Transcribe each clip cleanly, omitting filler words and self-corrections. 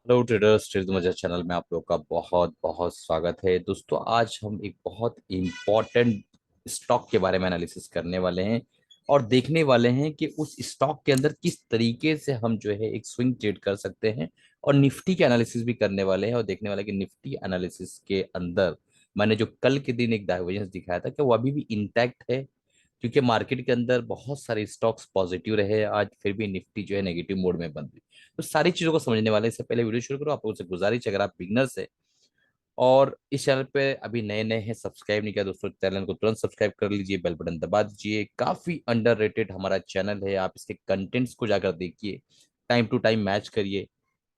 Hello traders, trade मजा channel में आप लोग का बहुत बहुत स्वागत है। दोस्तों, आज हम एक बहुत इम्पोर्टेंट स्टॉक के बारे में एनालिसिस करने वाले हैं और देखने वाले हैं कि उस स्टॉक के अंदर किस तरीके से हम जो है एक स्विंग ट्रेड कर सकते हैं। और निफ्टी के एनालिसिस भी करने वाले हैं और देखने वाले कि निफ्टी एनालिसिस के अंदर मैंने जो कल के दिन एक डाइवर्जेंस दिखाया था कि वो अभी भी इंटैक्ट है, क्योंकि मार्केट के अंदर बहुत सारे स्टॉक्स पॉजिटिव रहे आज, फिर भी निफ्टी जो है नेगेटिव मोड में बंद हुई। तो सारी चीजों को समझने वाले इससे पहले वीडियो शुरू करो, आप लोगों से गुजारिश है, अगर आप बिगनर्स है और इस चैनल पे अभी नए नए हैं, सब्सक्राइब नहीं किया दोस्तों, चैनल को तुरंत सब्सक्राइब कर लीजिए, बेल बटन दबा दीजिए। काफी अंडररेटेड हमारा चैनल है, आप इसके कंटेंट्स को जाकर देखिए, टाइम टू टाइम मैच करिए,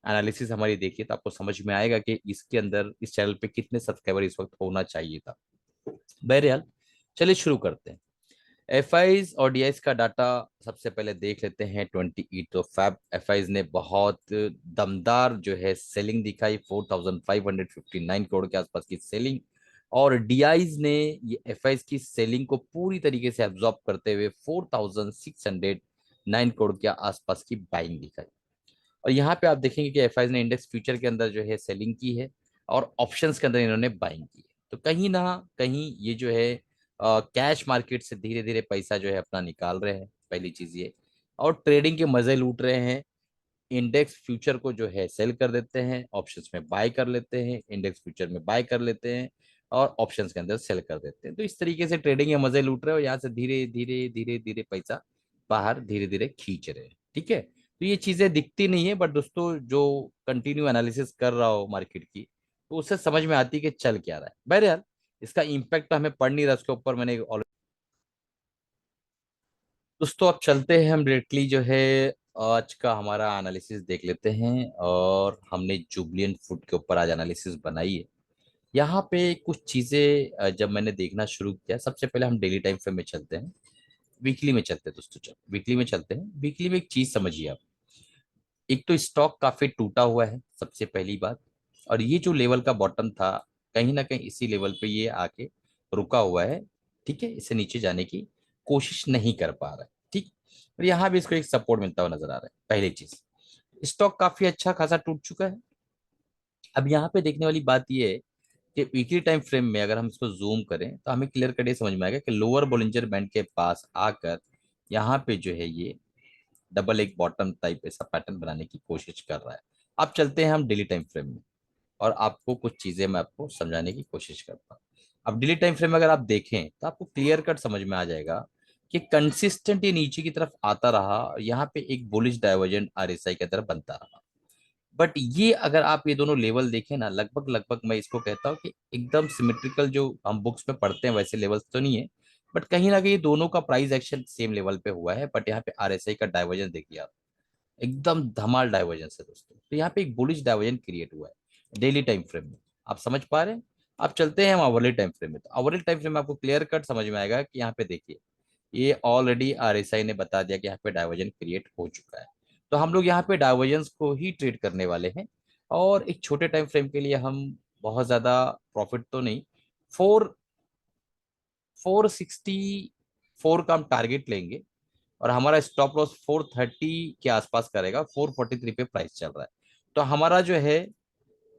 एनालिसिस हमारी देखिए, तो आपको समझ में आएगा कि इसके अंदर इस चैनल पे कितने सब्सक्राइबर इस वक्त होना चाहिए था। बहरहाल, चलिए शुरू करते हैं। एफआईज और डीआईज का डाटा सबसे पहले देख लेते हैं। 28 एफआईज ने बहुत दमदार जो है सेलिंग दिखाई, 4559 करोड़ के आसपास की सेलिंग। और डीआईज ने ये एफआईज की सेलिंग को पूरी तरीके से एब्जॉर्ब करते हुए 4609 करोड़ के आसपास की बाइंग दिखाई। और यहाँ पे आप देखेंगे कि एफआईज ने इंडेक्स फ्यूचर के अंदर जो है सेलिंग की है और ऑप्शंस के अंदर इन्होंने बाइंग की है। तो कहीं ना कहीं ये जो है कैश मार्केट से धीरे धीरे पैसा जो है अपना निकाल रहे हैं, पहली चीज ये। और ट्रेडिंग के मजे लूट रहे हैं। इंडेक्स फ्यूचर को जो है सेल कर देते हैं, ऑप्शंस में बाय कर लेते हैं, इंडेक्स फ्यूचर में बाय कर लेते हैं और ऑप्शंस के अंदर सेल कर देते हैं। तो इस तरीके से ट्रेडिंग के मजे लूट रहे हो, यहाँ से धीरे धीरे धीरे धीरे पैसा बाहर धीरे धीरे खींच रहे हैं। ठीक है, तो ये चीजें दिखती नहीं है, बट दोस्तों जो कंटिन्यू एनालिसिस कर रहा हो मार्केट की, तो उससे समझ में आती है कि चल क्या रहा है। बहरहाल, इसका इम्पैक्ट तो हमें पड़ नहीं रहा, उसके ऊपर मैंने दोस्तों अब चलते हैं हम डायरेक्टली जो है आज का हमारा एनालिसिस देख लेते हैं। और हमने जुबलियन फूड के ऊपर आज एनालिसिस बनाई है। यहाँ पे कुछ चीजें जब मैंने देखना शुरू किया, सबसे पहले हम डेली टाइम फ्रेम में चलते हैं, वीकली में चलते हैं दोस्तों। चलो वीकली में चलते हैं। वीकली में एक चीज समझिए आप, एक तो स्टॉक काफी टूटा हुआ है, सबसे पहली बात। और ये जो लेवल का बॉटम था, कहीं ना कहीं इसी लेवल पे ये आके रुका हुआ है। ठीक है, इसे नीचे जाने की कोशिश नहीं कर पा रहा है। ठीक, और यहाँ भी इसको एक सपोर्ट मिलता हुआ नजर आ रहा है। पहली चीज, स्टॉक काफी अच्छा खासा टूट चुका है। अब यहाँ पे देखने वाली बात ये है कि वीकली टाइम फ्रेम में अगर हम इसको जूम करें तो हमें क्लियर कट ये समझ में आएगा कि लोअर बोलिंजर बैंड के पास आकर यहाँ पे जो है ये डबल एक बॉटम टाइप ऐसा पैटर्न बनाने की कोशिश कर रहा है। अब चलते हैं हम डेली टाइम फ्रेम में और आपको कुछ चीजें मैं आपको समझाने की कोशिश करता हूँ। अब डेली टाइम फ्रेम में अगर आप देखें तो आपको क्लियर कट समझ में आ जाएगा कि कंसिस्टेंट ये नीचे की तरफ आता रहा और यहाँ पे एक बुलिश डाइवर्जेंट आरएसआई की तरफ बनता रहा। बट ये अगर आप ये दोनों लेवल देखें ना, लगभग लगभग मैं इसको कहता हूँ कि एकदम सिमेट्रिकल, जो हम बुक्स में पढ़ते हैं वैसे लेवल्स तो नहीं है, बट कहीं ना कहीं दोनों का प्राइस एक्शन सेम लेवल पे हुआ है। बट यहाँ पे आरएसआई का डाइवर्जेंस देखिए आप, एकदम धमाल डाइवर्जेंस है दोस्तों। तो यहाँ पे एक बुलिश डाइवर्जन क्रिएट हुआ है डेली टाइम फ्रेम में। आप समझ पा रहे हैं? आप चलते हैं हम आवरली टाइम फ्रेम में। तो आवरली टाइम फ्रेम में आपको क्लियर कट समझ में आएगा कि यहाँ पे देखिए, ये ऑलरेडी आरएसआई ने बता दिया कि यहाँ पे डाइवर्जन क्रिएट हो चुका है। तो हम लोग यहाँ पे डाइवर्जेंस को ही ट्रेड करने वाले हैं। और एक छोटे टाइम फ्रेम के लिए हम बहुत ज्यादा प्रॉफिट तो नहीं, फोर 464 का हम टारगेट लेंगे और हमारा स्टॉप लॉस 430 के आसपास करेगा। 443 पे प्राइस चल रहा है, तो हमारा जो है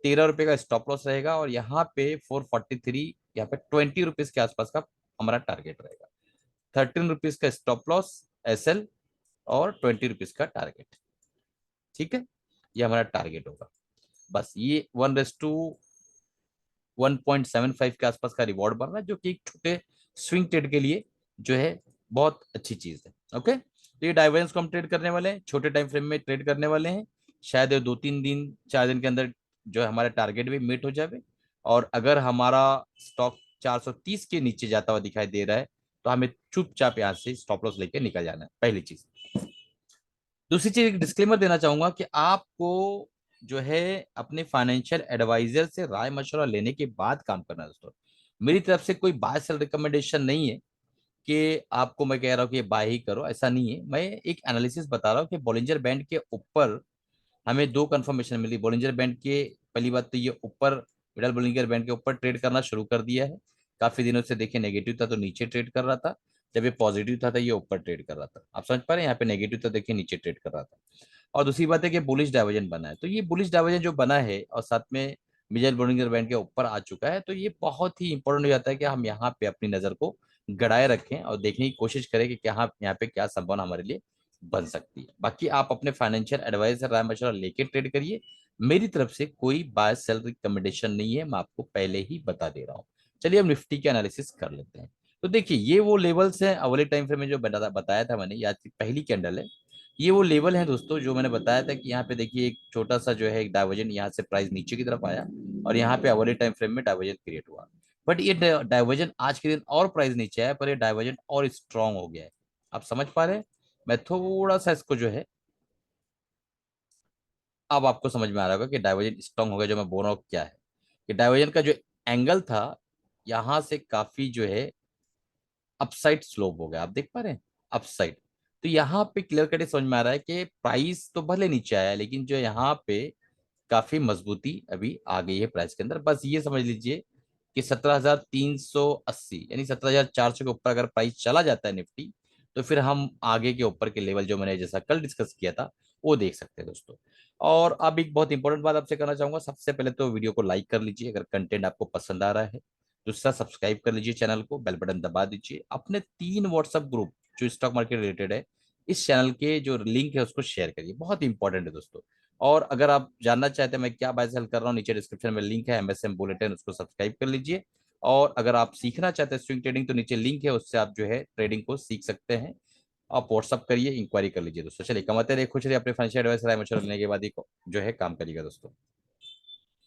13 रुपए का स्टॉप लॉस रहेगा और यहाँ पे 443, यहाँ पे 20 रुपीज के आसपास का हमारा टारगेट रहेगा। 13 रुपीज का स्टॉप लॉस एसएल और 20 रुपीज का टारगेट। ठीक है, ये हमारा टारगेट होगा। बस ये 1:1.75 के आसपास का रिवॉर्ड बन रहा है, जो कि एक छोटे स्विंग ट्रेड के लिए जो है बहुत अच्छी चीज है। ओके, तो ये डाइवर्जेंस को हम ट्रेड करने वाले हैं, छोटे टाइम फ्रेम में ट्रेड करने वाले हैं। शायद ये 2-3 दिन 4 दिन के अंदर जो है हमारा टारगेट भी मीट हो जाए। और अगर हमारा स्टॉक 430 के नीचे जाता हुआ दिखाई दे रहा है, तो हमें चुपचाप यहाँ से स्टॉप लॉस लेके निकल जाना है, पहली चीज। दूसरी चीज, एक डिस्क्लेमर देना चाहूंगा कि आपको जो है अपने फाइनेंशियल एडवाइजर से राय मशवरा लेने के बाद काम करना है दोस्तों। मेरी तरफ से कोई बाय सेल रिकमेंडेशन नहीं है कि आपको मैं कह रहा हूँ कि बाय ही करो, ऐसा नहीं है। मैं एक एनालिसिस बता रहा हूँ कि बॉलिंजर बैंड के ऊपर हमें दो कंफर्मेशन मिली। बॉलिंजर बैंड के, पहली बात तो ये ऊपर, मिडल बॉलिंजर बैंड के ऊपर ट्रेड करना शुरू कर दिया है। काफी दिनों से देखिए नेगेटिव था तो नीचे ट्रेड कर रहा था, जब ये पॉजिटिव था तो ये ऊपर ट्रेड कर रहा था। आप समझ पा रहे हैं, यहाँ पे नेगेटिव था देखिए नीचे ट्रेड कर रहा था। और दूसरी बात है कि बुलिश डाइवर्जन बना है। तो ये बुलिश डाइवर्जन जो बना है और साथ में मिजेल बोलिंजर बैंड के ऊपर आ चुका है, तो ये बहुत ही इंपॉर्टेंट हो जाता है कि हम यहाँ पे अपनी नजर को गड़ाए रखें और देखने की कोशिश करें कि क्या यहाँ पे क्या संभावना हमारे लिए बन सकती है। बाकी आप अपने फाइनेंशियल एडवाइजर राय मशवरा लेके ट्रेड करिए। मेरी तरफ से कोई बाय सेल रिकमेंडेशन नहीं है, मैं आपको पहले ही बता दे रहा हूँ। चलिए हम निफ्टी के एनालिसिस कर लेते हैं। तो देखिए ये वो लेवल्स हैं अगले टाइम फ्रेम में जो बताया था मैंने, आज की पहली कैंडल है। ये वो लेवल है दोस्तों जो मैंने बताया था कि यहाँ पे देखिए एक छोटा सा जो है एक डाइवर्जन, यहाँ से प्राइस नीचे की तरफ आया और यहाँ पे अगले टाइम फ्रेम में डाइवर्जन क्रिएट हुआ। बट ये डाइवर्जन आज के दिन और प्राइस नीचे आया, पर ये डाइवर्जन और स्ट्रांग हो गया है। आप समझ पा रहे हैं? मैं थोड़ा सा इसको जो है, अब आपको समझ में आ रहा होगा कि डाइवर्जन स्ट्रांग हो गया। जो मैं बोल रहा हूँ क्या है कि डाइवर्जन का जो एंगल था यहाँ से काफी जो है अपसाइड स्लोप हो गया। आप देख पा रहे हैं अपसाइड। तो यहाँ पे क्लियर कट समझ में आ रहा है कि प्राइस तो भले नीचे आया, लेकिन जो यहाँ पे काफी मजबूती अभी आ गई है प्राइस के अंदर। बस ये समझ लीजिए कि 17,380 यानी 17,400 के ऊपर अगर प्राइस चला जाता है निफ्टी, तो फिर हम आगे के ऊपर के लेवल जो मैंने जैसा कल डिस्कस किया था वो देख सकते हैं दोस्तों। और अब एक बहुत इंपॉर्टेंट बात आपसे करना चाहूंगा। सबसे पहले तो वीडियो को लाइक कर लीजिए अगर कंटेंट आपको पसंद आ रहा है। दूसरा, सब्सक्राइब कर लीजिए चैनल को, बेल बटन दबा दीजिए। अपने 3 व्हाट्सएप ग्रुप जो स्टॉक मार्केट रिलेटेड है, इस चैनल के जो लिंक है उसको शेयर करिए, बहुत इंपॉर्टेंट है दोस्तों। और अगर आप जानना चाहते हैं मैं क्या बाय सेल कर रहा हूँ, नीचे डिस्क्रिप्शन में लिंक है एमएसएम बुलेटिन, उसको सब्सक्राइब कर लीजिए। और अगर आप सीखना चाहते हैं स्विंग ट्रेडिंग, तो नीचे लिंक है, उससे आप जो है ट्रेडिंग को सीख सकते हैं। आप व्हाट्सअप करिए, इंक्वायरी कर लीजिए दोस्तों। चलिए, कमाते रहिए, खुश रहिए, अपने फाइनेंशियल एडवाइस राय मशवरा लेने के बाद ही जो है काम करिएगा दोस्तों।